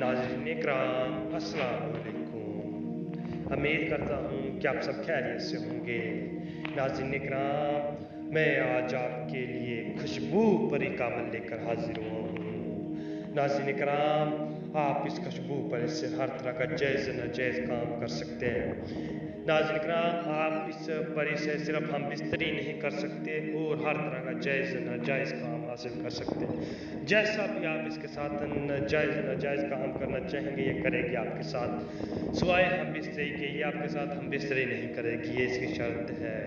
नाज़रीन इकराम अस्सलाम वालेकुम। उम्मीद करता हूँ कि आप सब खैरियत से होंगे। नाज़रीन इकराम, मैं आज आपके लिए खुशबू भरी कामल लेकर हाजिर हुआ हूँ। नाज़रीन इकराम, आप इस खुशबू पर से हर तरह का जायज़ नाजायज़ काम कर सकते हैं। नाज़रीन इकराम, आप इस परी से सिर्फ हम बिस्तरी नहीं कर सकते और हर तरह का जायज़ नाजायज़ काम हासिल कर सकते हैं। जैसा भी आप इसके साथ नाजायज़ काम करना चाहेंगे ये करेगी आपके साथ, सिवाय हम बिस्तरी के ये आपके साथ हम बिस्तरी नहीं करेगी, ये इसकी शर्त है।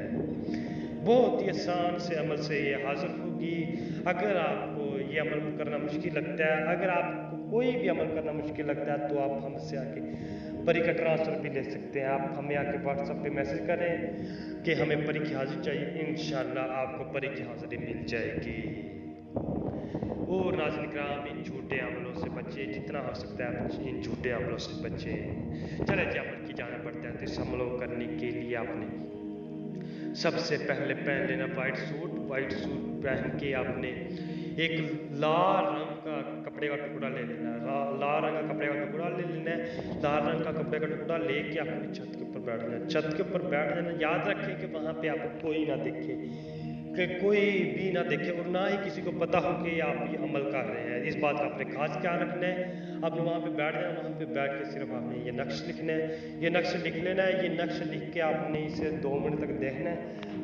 बहुत ही आसान से अमल से ये हाजिर होगी। अगर आपको ये अमल करना मुश्किल लगता है, अगर आपको कोई भी अमल करना मुश्किल लगता है, तो आप हमसे आके परी का ट्रांसफ़र भी ले सकते हैं। आप हमें आके व्हाट्सएप पे मैसेज करें कि हमें परी की हाजिरी चाहिए, इंशाल्लाह आपको परी की हाजिरी मिल जाएगी। और नाज़रीन इकराम, इन झूठे अमलों से बचे, जितना हो सकता है इन झूठे अमलों से बचे। चले जी अमल की जाना पड़ता है। तो इस अमलों को करने के लिए आपने सबसे पहले पहन लेना वाइट सूट पहन के आपने एक लाल रंग का कपड़े का टुकड़ा ले लेना है। लाल रंग का कपड़े का टुकड़ा ले लेना है। लाल रंग का कपड़े का टुकड़ा लेके अपनी छत के ऊपर बैठ जाना। छत के ऊपर बैठ जाना, याद रखें कि वहाँ पे आपको कोई ना देखे, कि कोई भी ना देखे और ना ही किसी को पता हो कि आप ये अमल कर रहे हैं। इस बात का आपने खास ख्याल रखना है। आपने वहाँ पे बैठ जाना, वहाँ पे बैठ के सिर्फ आपने ये नक्श लिखना है, ये नक्श लिख लेना है। ये नक्श लिख के आपने इसे 2 मिनट तक देखना है।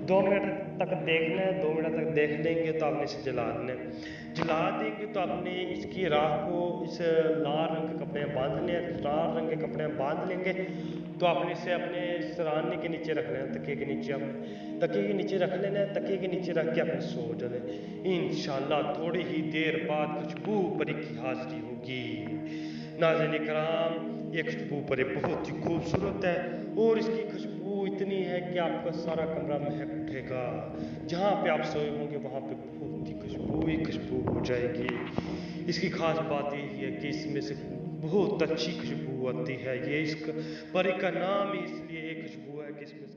2 मिनट तक देखना है। 2 मिनट तक देख लेंगे तो आपने इसे जला देना है। जला देंगे तो आपने इसकी राख को इस लाल रंग के कपड़े में बांध लें। लाल रंग के कपड़े में बांध लेंगे तो आपने इसे अपने सराहने के नीचे रख लेना, तकिए के नीचे। आपने तकिए के नीचे रख लेना है। तकिए के नीचे रख के अपने सो जाना। इंशाल्लाह थोड़ी ही देर बाद खुशबू परी की हाजिरी होगी। नाज़रीन इकराम, ये खुशबू परी बहुत ही खूबसूरत है और इसकी खुशबू इतनी है कि आपका सारा कमरा महक उठेगा। जहाँ पे आप सोए होंगे वहाँ पे बहुत ही खुशबू हो जाएगी। इसकी खास बात यही है कि इसमें से बहुत अच्छी खुशबू आती है। ये इस परी का नाम ही इसलिए खुशबू है कि इसमें